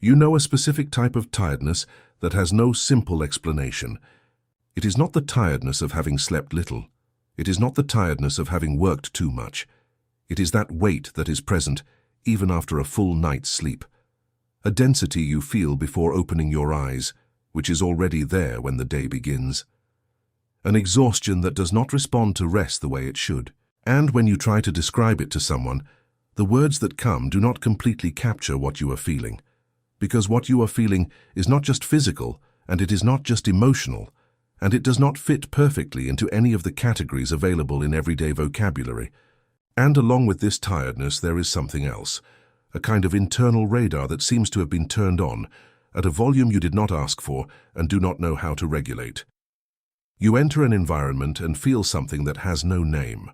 You know a specific type of tiredness that has no simple explanation. It is not the tiredness of having slept little. It is not the tiredness of having worked too much. It is that weight that is present even after a full night's sleep. A density you feel before opening your eyes, which is already there when the day begins. An exhaustion that does not respond to rest the way it should. And when you try to describe it to someone, the words that come do not completely capture what you are feeling. Because what you are feeling is not just physical, and it is not just emotional, and it does not fit perfectly into any of the categories available in everyday vocabulary. And along with this tiredness, there is something else, a kind of internal radar that seems to have been turned on at a volume you did not ask for and do not know how to regulate. You enter an environment and feel something that has no name.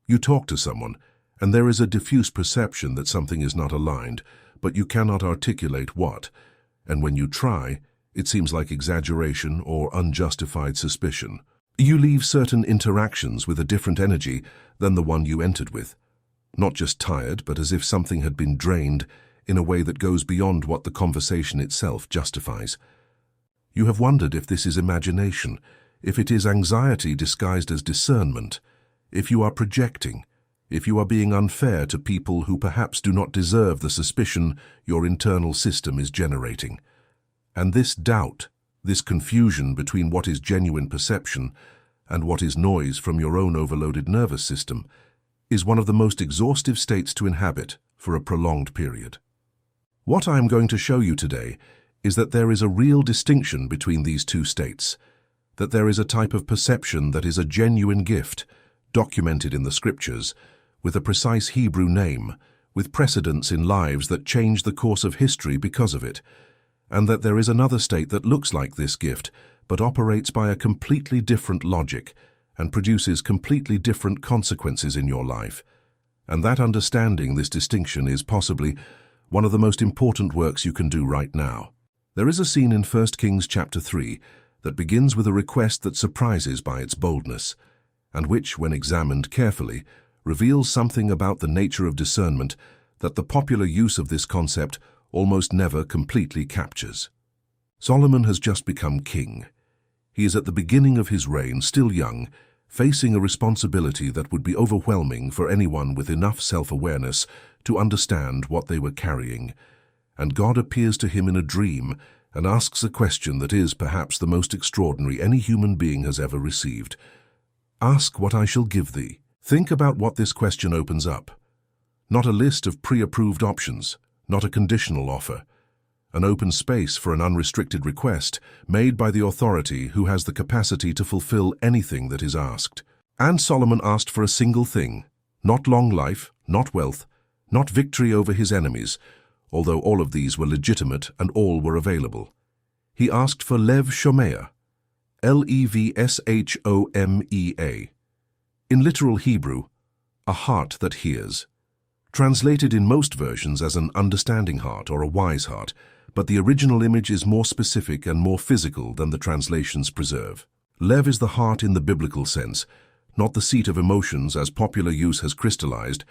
You talk to someone, and there is a diffuse perception that something is not aligned, but you cannot articulate what, and when you try, it seems like exaggeration or unjustified suspicion. You leave certain interactions with a different energy than the one you entered with. Not just tired, but as if something had been drained in a way that goes beyond what the conversation itself justifies. You have wondered if this is imagination, if it is anxiety disguised as discernment, if you are projecting, if you are being unfair to people who perhaps do not deserve the suspicion your internal system is generating. And this doubt, this confusion between what is genuine perception and what is noise from your own overloaded nervous system, is one of the most exhaustive states to inhabit for a prolonged period. What I am going to show you today is that there is a real distinction between these two states, that there is a type of perception that is a genuine gift, documented in the scriptures, with a precise Hebrew name, with precedents in lives that change the course of history because of it, and that there is another state that looks like this gift, but operates by a completely different logic and produces completely different consequences in your life. And that understanding this distinction is possibly one of the most important works you can do right now. There is a scene in 1 Kings chapter 3 that begins with a request that surprises by its boldness, and which, when examined carefully, reveals something about the nature of discernment that the popular use of this concept almost never completely captures. Solomon has just become king. He is at the beginning of his reign, still young, facing a responsibility that would be overwhelming for anyone with enough self-awareness to understand what they were carrying. And God appears to him in a dream and asks a question that is perhaps the most extraordinary any human being has ever received. Ask what I shall give thee. Think about what this question opens up. Not a list of pre-approved options, not a conditional offer. An open space for an unrestricted request made by the authority who has the capacity to fulfill anything that is asked. And Solomon asked for a single thing, not long life, not wealth, not victory over his enemies, although all of these were legitimate and all were available. He asked for Lev Shomea, Levshomea. In literal Hebrew, a heart that hears. Translated in most versions as an understanding heart or a wise heart, but the original image is more specific and more physical than the translations preserve. Lev is the heart in the biblical sense, not the seat of emotions as popular use has crystallized,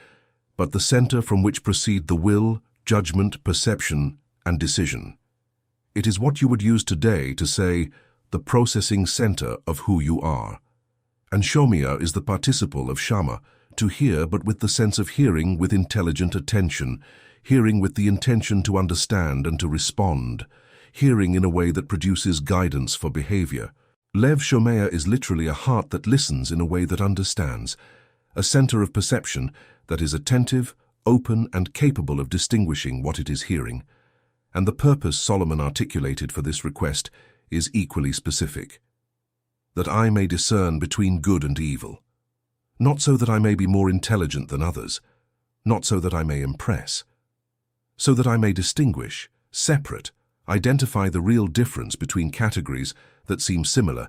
but the center from which proceed the will, judgment, perception, and decision. It is what you would use today to say, the processing center of who you are. And Shomea is the participle of shama, to hear but with the sense of hearing with intelligent attention, hearing with the intention to understand and to respond, hearing in a way that produces guidance for behavior. Lev Shomea is literally a heart that listens in a way that understands, a center of perception that is attentive, open, and capable of distinguishing what it is hearing. And the purpose Solomon articulated for this request is equally specific. That I may discern between good and evil. Not so that I may be more intelligent than others, not so that I may impress, so that I may distinguish, separate, identify the real difference between categories that seem similar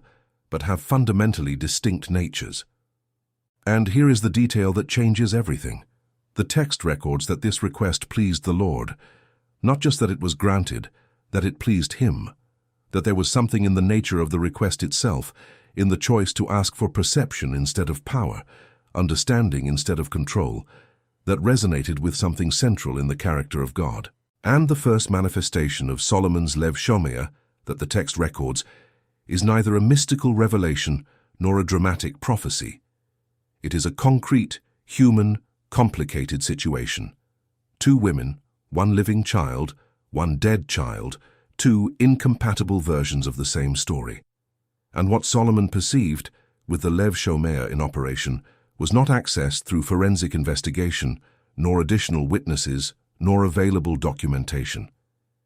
but have fundamentally distinct natures. And here is the detail that changes everything. The text records that this request pleased the Lord, not just that it was granted, that it pleased him, that there was something in the nature of the request itself, in the choice to ask for perception instead of power, understanding instead of control, that resonated with something central in the character of God. And the first manifestation of Solomon's Lev Shomer, that the text records, is neither a mystical revelation nor a dramatic prophecy. It is a concrete, human, complicated situation. Two women, one living child, one dead child, two incompatible versions of the same story. And what Solomon perceived, with the Lev Shomer in operation, was not accessed through forensic investigation, nor additional witnesses, nor available documentation.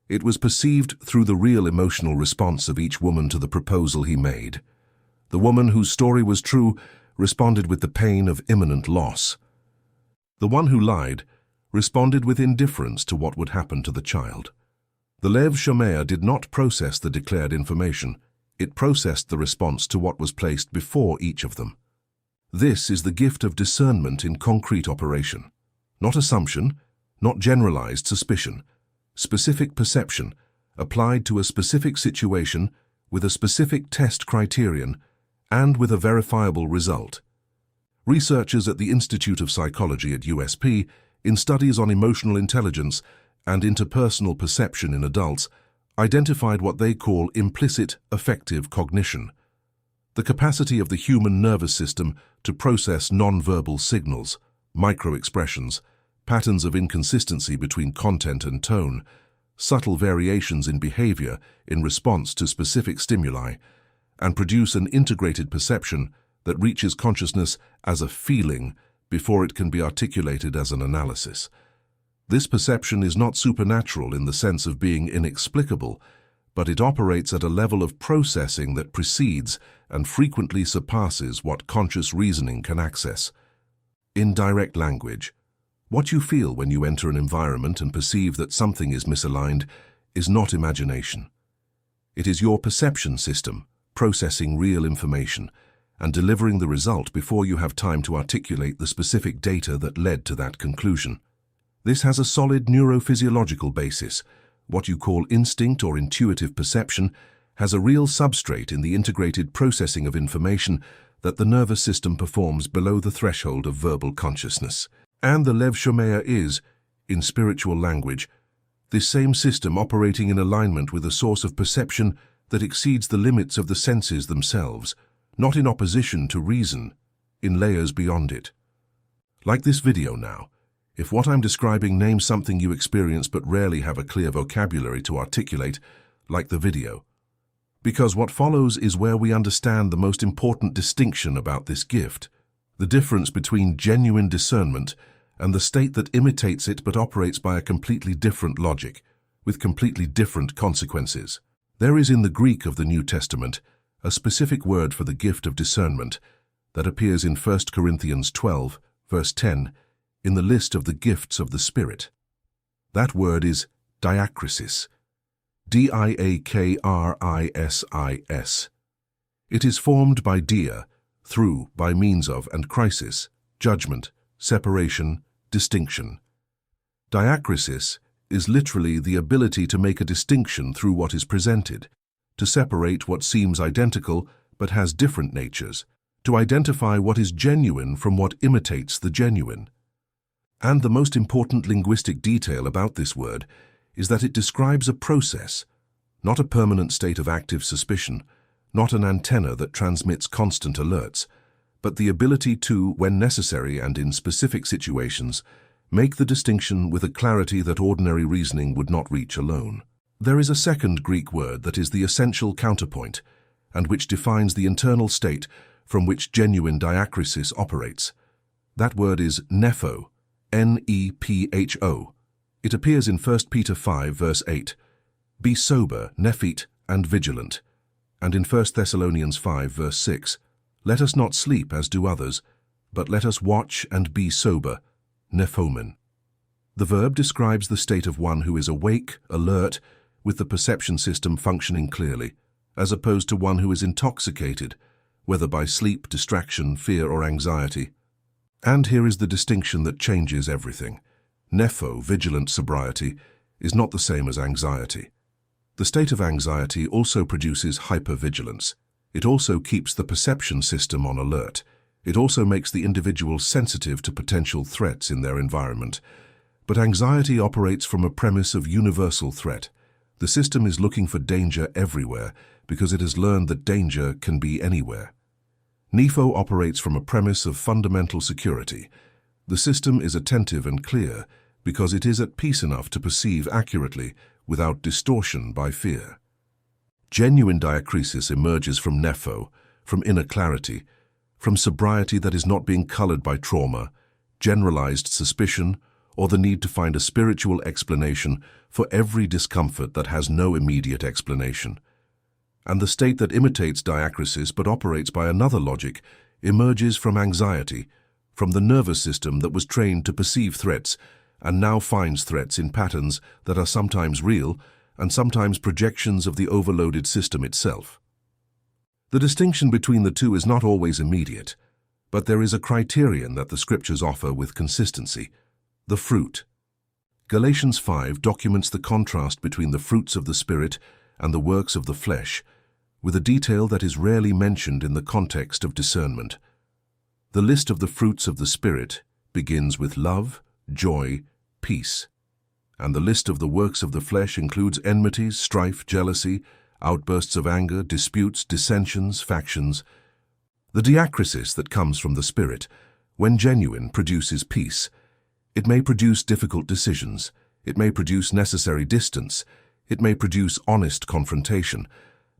It was perceived through the real emotional response of each woman to the proposal he made. The woman whose story was true responded with the pain of imminent loss. The one who lied responded with indifference to what would happen to the child. The Lev Shomer did not process the declared information. It processed the response to what was placed before each of them. This is the gift of discernment in concrete operation. Not assumption, not generalized suspicion. Specific perception, applied to a specific situation with a specific test criterion and with a verifiable result. Researchers at the Institute of Psychology at USP, in studies on emotional intelligence and interpersonal perception in adults, identified what they call implicit affective cognition, the capacity of the human nervous system to process non-verbal signals, micro-expressions, patterns of inconsistency between content and tone, subtle variations in behavior in response to specific stimuli, and produce an integrated perception that reaches consciousness as a feeling before it can be articulated as an analysis. This perception is not supernatural in the sense of being inexplicable, but it operates at a level of processing that precedes and frequently surpasses what conscious reasoning can access. In direct language, what you feel when you enter an environment and perceive that something is misaligned is not imagination. It is your perception system processing real information and delivering the result before you have time to articulate the specific data that led to that conclusion. This has a solid neurophysiological basis. What you call instinct or intuitive perception has a real substrate in the integrated processing of information that the nervous system performs below the threshold of verbal consciousness. And the Lev Shomer is, in spiritual language, this same system operating in alignment with a source of perception that exceeds the limits of the senses themselves, not in opposition to reason, in layers beyond it. Like this video now, if what I'm describing names something you experience but rarely have a clear vocabulary to articulate, like the video. Because what follows is where we understand the most important distinction about this gift, the difference between genuine discernment and the state that imitates it but operates by a completely different logic, with completely different consequences. There is in the Greek of the New Testament a specific word for the gift of discernment that appears in 1 Corinthians 12, verse 10, in the list of the gifts of the Spirit. That word is diakrisis, D-I-A-K-R-I-S-I-S. It is formed by dia, through, by means of, and crisis, judgment, separation, distinction. Diakrisis is literally the ability to make a distinction through what is presented, to separate what seems identical but has different natures, to identify what is genuine from what imitates the genuine. And the most important linguistic detail about this word is that it describes a process, not a permanent state of active suspicion, not an antenna that transmits constant alerts, but the ability to, when necessary and in specific situations, make the distinction with a clarity that ordinary reasoning would not reach alone. There is a second Greek word that is the essential counterpoint, and which defines the internal state from which genuine diakrisis operates. That word is nepho, N-E-P-H-O. It appears in 1 Peter 5, verse 8. Be sober, nephite, and vigilant. And in 1 Thessalonians 5, verse 6, let us not sleep as do others, but let us watch and be sober, nephomen. The verb describes the state of one who is awake, alert, with the perception system functioning clearly, as opposed to one who is intoxicated, whether by sleep, distraction, fear, or anxiety. And here is the distinction that changes everything. Nepho, vigilant sobriety, is not the same as anxiety. The state of anxiety also produces hypervigilance. It also keeps the perception system on alert. It also makes the individual sensitive to potential threats in their environment. But anxiety operates from a premise of universal threat. The system is looking for danger everywhere because it has learned that danger can be anywhere. NEFO operates from a premise of fundamental security. The system is attentive and clear because it is at peace enough to perceive accurately without distortion by fear. Genuine diakrisis emerges from NEFO, from inner clarity, from sobriety that is not being colored by trauma, generalized suspicion, or the need to find a spiritual explanation for every discomfort that has no immediate explanation. And the state that imitates diakrisis but operates by another logic emerges from anxiety, from the nervous system that was trained to perceive threats and now finds threats in patterns that are sometimes real and sometimes projections of the overloaded system itself. The distinction between the two is not always immediate, but there is a criterion that the scriptures offer with consistency: the fruit. Galatians 5 documents the contrast between the fruits of the Spirit and the works of the flesh, with a detail that is rarely mentioned in the context of discernment. The list of the fruits of the Spirit begins with love, joy, peace, and the list of the works of the flesh includes enmities, strife, jealousy, outbursts of anger, disputes, dissensions, factions. The diakrisis that comes from the Spirit, when genuine, produces peace. It may produce difficult decisions, it may produce necessary distance, it may produce honest confrontation,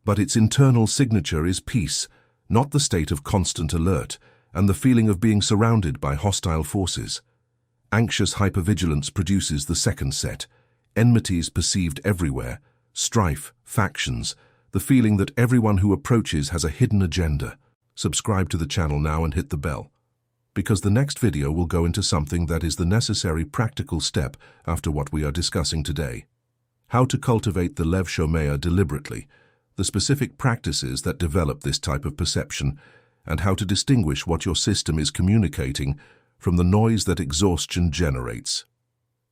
but its internal signature is peace, not the state of constant alert and the feeling of being surrounded by hostile forces. Anxious hypervigilance produces the second set: enmities perceived everywhere, strife, factions, the feeling that everyone who approaches has a hidden agenda. Subscribe to the channel now and hit the bell, because the next video will go into something that is the necessary practical step after what we are discussing today. How to cultivate the Lev Shomea deliberately, the specific practices that develop this type of perception, and how to distinguish what your system is communicating from the noise that exhaustion generates.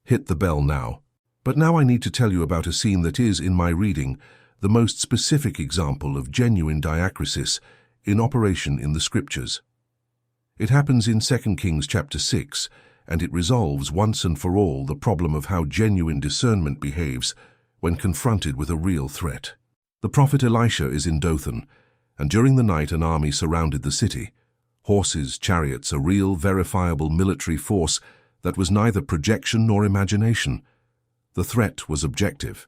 Hit the bell now. But now I need to tell you about a scene that is, in my reading, the most specific example of genuine diakrisis in operation in the scriptures. It happens in 2 Kings chapter 6, and it resolves once and for all the problem of how genuine discernment behaves when confronted with a real threat. The prophet Elisha is in Dothan, and during the night an army surrounded the city. Horses, chariots, a real, verifiable military force that was neither projection nor imagination. The threat was objective.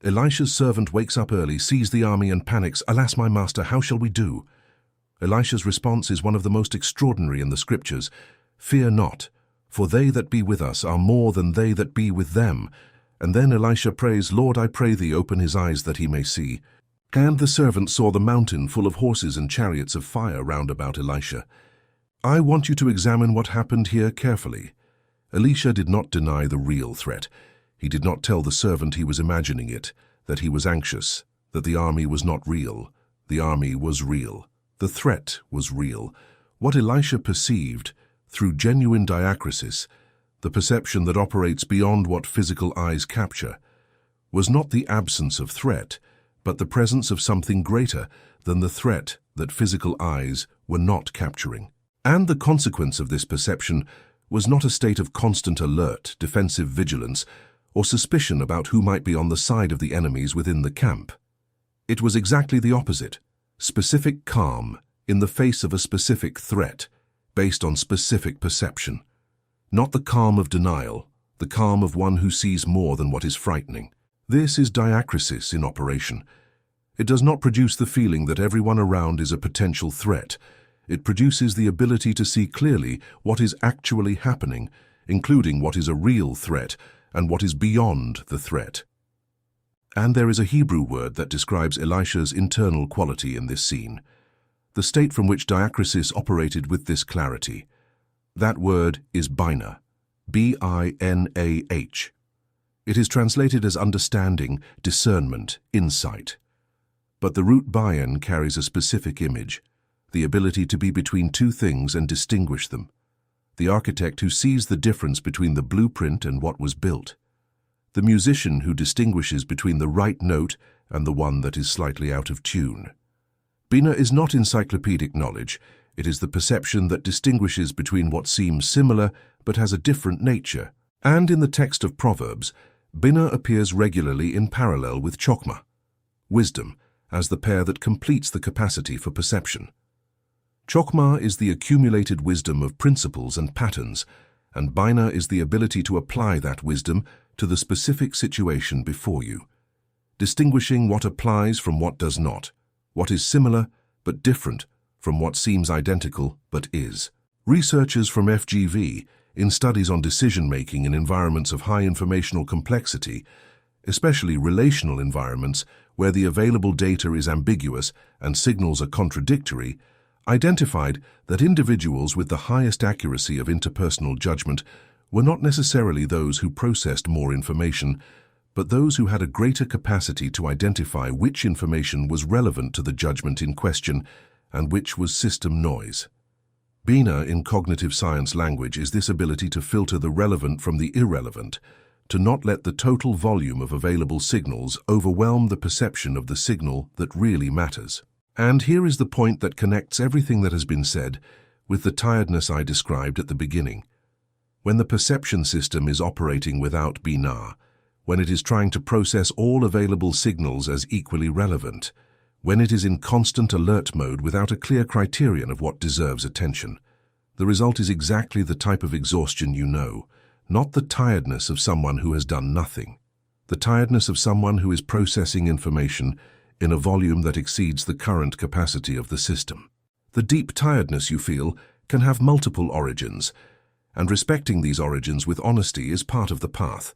Elisha's servant wakes up early, sees the army and panics. "Alas, my master, how shall we do?" Elisha's response is one of the most extraordinary in the scriptures. "Fear not, for they that be with us are more than they that be with them." And then Elisha prays, "Lord, I pray thee, open his eyes that he may see." And the servant saw the mountain full of horses and chariots of fire round about Elisha. I want you to examine what happened here carefully. Elisha did not deny the real threat. He did not tell the servant he was imagining it, that he was anxious, that the army was not real. The army was real. The threat was real. What Elisha perceived, through genuine diakrisis, the perception that operates beyond what physical eyes capture, was not the absence of threat, but the presence of something greater than the threat that physical eyes were not capturing. And the consequence of this perception was not a state of constant alert, defensive vigilance, or suspicion about who might be on the side of the enemies within the camp. It was exactly the opposite: specific calm in the face of a specific threat, based on specific perception. Not the calm of denial, the calm of one who sees more than what is frightening. This is diakrisis in operation. It does not produce the feeling that everyone around is a potential threat. It produces the ability to see clearly what is actually happening, including what is a real threat and what is beyond the threat. And there is a Hebrew word that describes Elisha's internal quality in this scene, the state from which diakrisis operated with this clarity. That word is binah, B-I-N-A-H. It is translated as understanding, discernment, insight. But the root bayan carries a specific image, the ability to be between two things and distinguish them. The architect who sees the difference between the blueprint and what was built. The musician who distinguishes between the right note and the one that is slightly out of tune. Binah is not encyclopedic knowledge. It is the perception that distinguishes between what seems similar but has a different nature. And in the text of Proverbs, Bina appears regularly in parallel with Chokmah, wisdom, as the pair that completes the capacity for perception. Chokmah is the accumulated wisdom of principles and patterns, and Bina is the ability to apply that wisdom to the specific situation before you, distinguishing what applies from what does not, what is similar but different from what seems identical but is. Researchers from FGV, in studies on decision-making in environments of high informational complexity, especially relational environments where the available data is ambiguous and signals are contradictory, identified that individuals with the highest accuracy of interpersonal judgment were not necessarily those who processed more information, but those who had a greater capacity to identify which information was relevant to the judgment in question and which was system noise. Bina in cognitive science language is this ability to filter the relevant from the irrelevant, to not let the total volume of available signals overwhelm the perception of the signal that really matters. And here is the point that connects everything that has been said with the tiredness I described at the beginning. When the perception system is operating without Bina, when it is trying to process all available signals as equally relevant, when it is in constant alert mode without a clear criterion of what deserves attention, the result is exactly the type of exhaustion you know, not the tiredness of someone who has done nothing, the tiredness of someone who is processing information in a volume that exceeds the current capacity of the system. The deep tiredness you feel can have multiple origins, and respecting these origins with honesty is part of the path.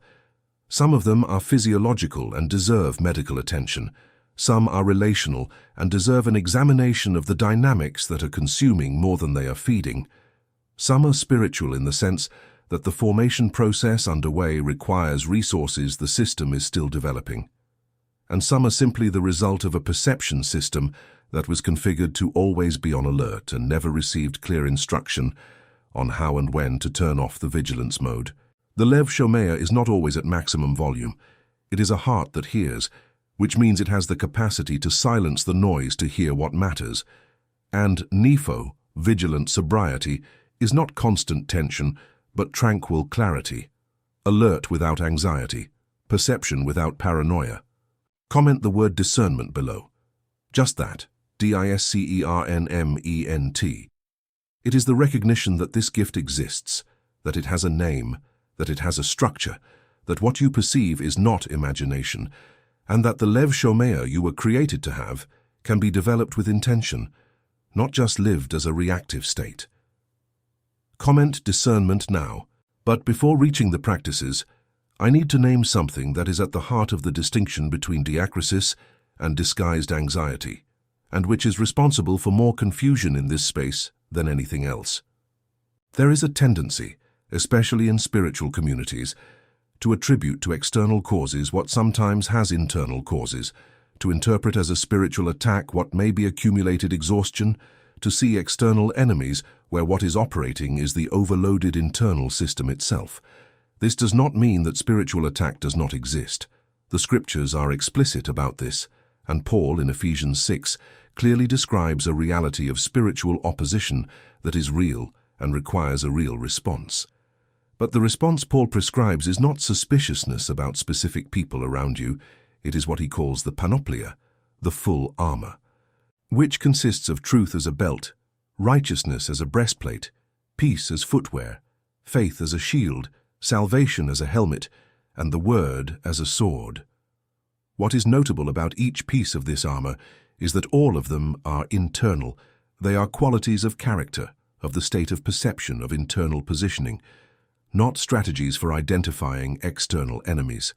Some of them are physiological and deserve medical attention. Some are relational and deserve an examination of the dynamics that are consuming more than they are feeding. Some are spiritual in the sense that the formation process underway requires resources the system is still developing. And some are simply the result of a perception system that was configured to always be on alert and never received clear instruction on how and when to turn off the vigilance mode. The Lev Shomea is not always at maximum volume. It is a heart that hears, which means it has the capacity to silence the noise to hear what matters. And Nepho, vigilant sobriety, is not constant tension, but tranquil clarity, alert without anxiety, perception without paranoia. Comment the word discernment below. Just that, discernment. It is the recognition that this gift exists, that it has a name, that it has a structure, that what you perceive is not imagination, and that the Lev Shomea you were created to have can be developed with intention, not just lived as a reactive state. Comment discernment now, but before reaching the practices, I need to name something that is at the heart of the distinction between diacrisis and disguised anxiety, and which is responsible for more confusion in this space than anything else. There is a tendency, especially in spiritual communities, to attribute to external causes what sometimes has internal causes, to interpret as a spiritual attack what may be accumulated exhaustion, to see external enemies where what is operating is the overloaded internal system itself. This does not mean that spiritual attack does not exist. The scriptures are explicit about this, and Paul in Ephesians 6 clearly describes a reality of spiritual opposition that is real and requires a real response. But the response Paul prescribes is not suspiciousness about specific people around you. It is what he calls the panoplia, the full armor, which consists of truth as a belt, righteousness as a breastplate, peace as footwear, faith as a shield, salvation as a helmet, and the word as a sword. What is notable about each piece of this armor is that all of them are internal. They are qualities of character, of the state of perception, of internal positioning, not strategies for identifying external enemies.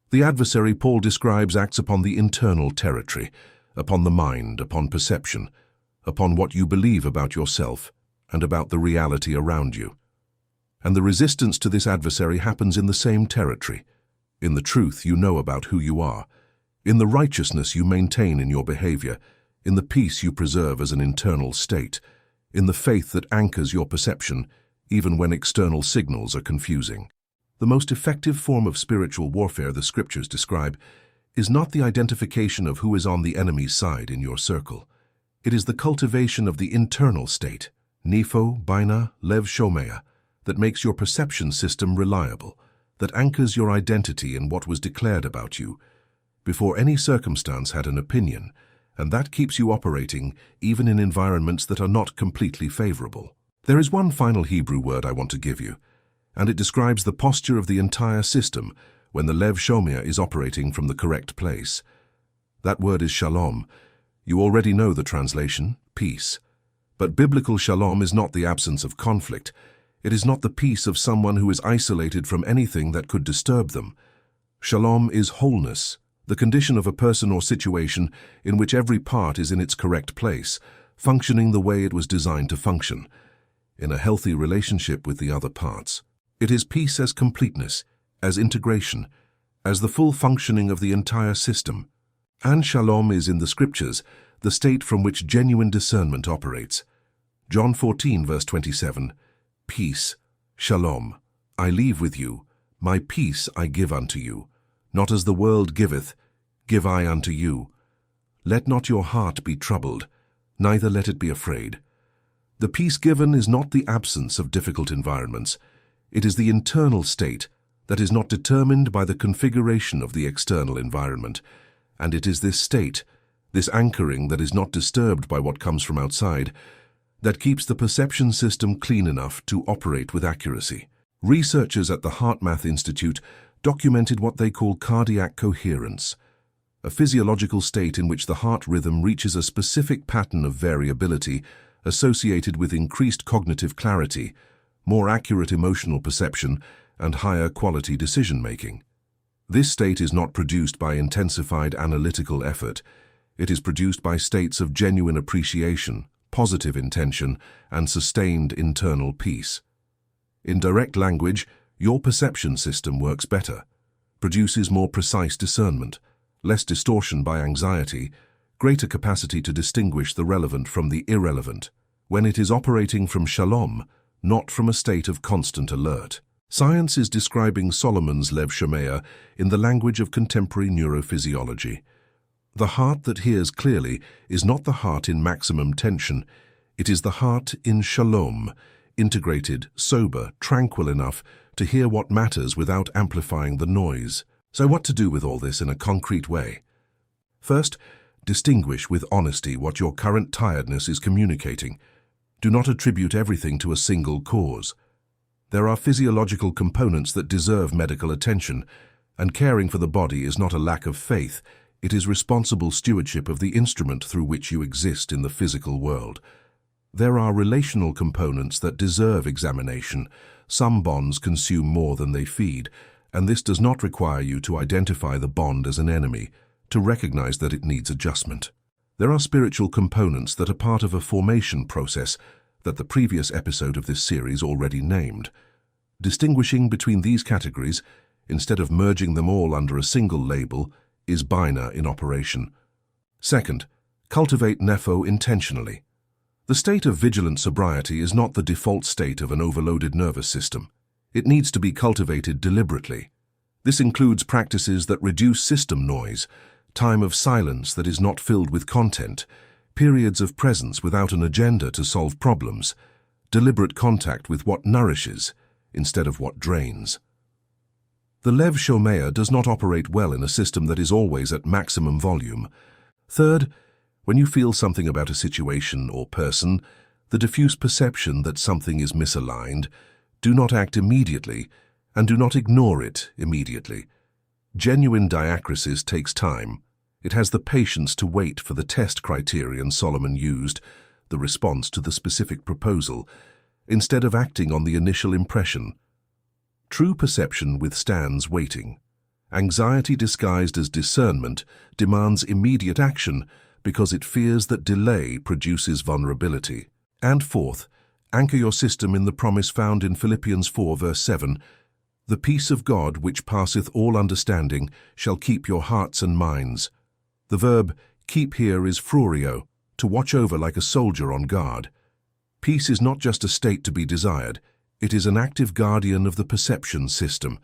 The adversary Paul describes acts upon the internal territory, upon the mind, upon perception, upon what you believe about yourself and about the reality around you. And the resistance to this adversary happens in the same territory, in the truth you know about who you are, in the righteousness you maintain in your behavior, in the peace you preserve as an internal state, in the faith that anchors your perception, even when external signals are confusing. The most effective form of spiritual warfare the scriptures describe is not the identification of who is on the enemy's side in your circle. It is the cultivation of the internal state, Nepho, Bina, Lev Shomea, that makes your perception system reliable, that anchors your identity in what was declared about you before any circumstance had an opinion, and that keeps you operating even in environments that are not completely favorable. There is one final Hebrew word I want to give you, and it describes the posture of the entire system when the Lev Shomer is operating from the correct place. That word is shalom. You already know the translation, peace. But biblical shalom is not the absence of conflict. It is not the peace of someone who is isolated from anything that could disturb them. Shalom is wholeness, the condition of a person or situation in which every part is in its correct place, functioning the way it was designed to function, in a healthy relationship with the other parts. It is peace as completeness, as integration, as the full functioning of the entire system. And shalom is in the scriptures, the state from which genuine discernment operates. John 14, verse 27, peace, shalom, I leave with you, my peace I give unto you. Not as the world giveth, give I unto you. Let not your heart be troubled, neither let it be afraid. The peace given is not the absence of difficult environments. It is the internal state that is not determined by the configuration of the external environment. And it is this state, this anchoring that is not disturbed by what comes from outside, that keeps the perception system clean enough to operate with accuracy. Researchers at the HeartMath Institute documented what they call cardiac coherence, a physiological state in which the heart rhythm reaches a specific pattern of variability associated with increased cognitive clarity, more accurate emotional perception, and higher quality decision-making. This state is not produced by intensified analytical effort. It is produced by states of genuine appreciation, positive intention, and sustained internal peace. In direct language, your perception system works better, produces more precise discernment, less distortion by anxiety, greater capacity to distinguish the relevant from the irrelevant, when it is operating from shalom, not from a state of constant alert. Science is describing Solomon's Lev Shomer in the language of contemporary neurophysiology. The heart that hears clearly is not the heart in maximum tension. It is the heart in shalom, integrated, sober, tranquil enough to hear what matters without amplifying the noise. So what to do with all this in a concrete way? First, distinguish with honesty what your current tiredness is communicating. Do not attribute everything to a single cause. There are physiological components that deserve medical attention, and caring for the body is not a lack of faith. It is responsible stewardship of the instrument through which you exist in the physical world. There are relational components that deserve examination. Some bonds consume more than they feed, and this does not require you to identify the bond as an enemy, to recognize that it needs adjustment. There are spiritual components that are part of a formation process that the previous episode of this series already named. Distinguishing between these categories, instead of merging them all under a single label, is bina in operation. Second, cultivate nepho intentionally. The state of vigilant sobriety is not the default state of an overloaded nervous system. It needs to be cultivated deliberately. This includes practices that reduce system noise, time of silence that is not filled with content, periods of presence without an agenda to solve problems, deliberate contact with what nourishes instead of what drains. The Lev Shomer does not operate well in a system that is always at maximum volume. Third, when you feel something about a situation or person, the diffuse perception that something is misaligned, do not act immediately and do not ignore it immediately. Genuine diacrisis takes time. It has the patience to wait for the test criterion Solomon used, the response to the specific proposal, instead of acting on the initial impression. True perception withstands waiting. Anxiety disguised as discernment demands immediate action because it fears that delay produces vulnerability. And fourth, anchor your system in the promise found in Philippians 4 verse 7, "The peace of God which passeth all understanding shall keep your hearts and minds." The verb keep here is frurio, to watch over like a soldier on guard. Peace is not just a state to be desired, it is an active guardian of the perception system.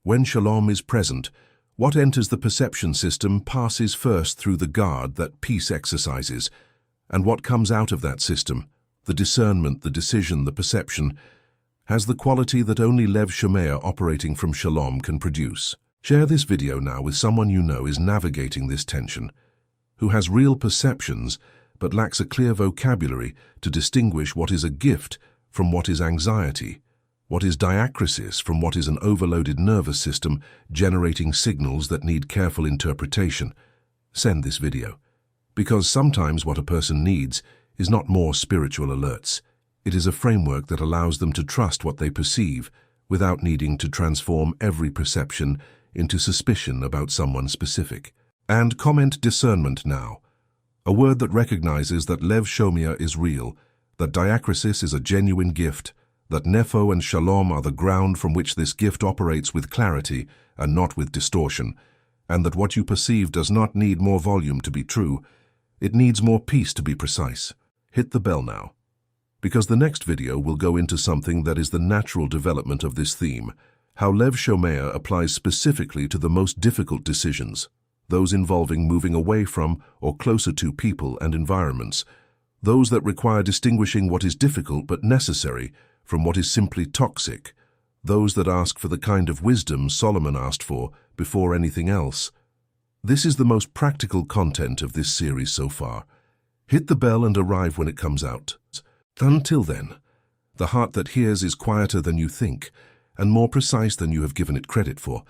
When shalom is present, what enters the perception system passes first through the guard that peace exercises, and what comes out of that system, the discernment, the decision, the perception, has the quality that only Lev Shomea operating from Shalom can produce. Share this video now with someone you know is navigating this tension, who has real perceptions but lacks a clear vocabulary to distinguish what is a gift from what is anxiety, what is diacrisis from what is an overloaded nervous system generating signals that need careful interpretation. Send this video, because sometimes what a person needs is not more spiritual alerts. It is a framework that allows them to trust what they perceive without needing to transform every perception into suspicion about someone specific. And comment discernment now, a word that recognizes that Lev Shomea is real, that diacrisis is a genuine gift, that Nepho and Shalom are the ground from which this gift operates with clarity and not with distortion, and that what you perceive does not need more volume to be true, it needs more peace to be precise. Hit the bell now, because the next video will go into something that is the natural development of this theme, how Lev Shomea applies specifically to the most difficult decisions, those involving moving away from or closer to people and environments, those that require distinguishing what is difficult but necessary from what is simply toxic, those that ask for the kind of wisdom Solomon asked for before anything else. This is the most practical content of this series so far. Hit the bell and arrive when it comes out. Until then, the heart that hears is quieter than you think and more precise than you have given it credit for.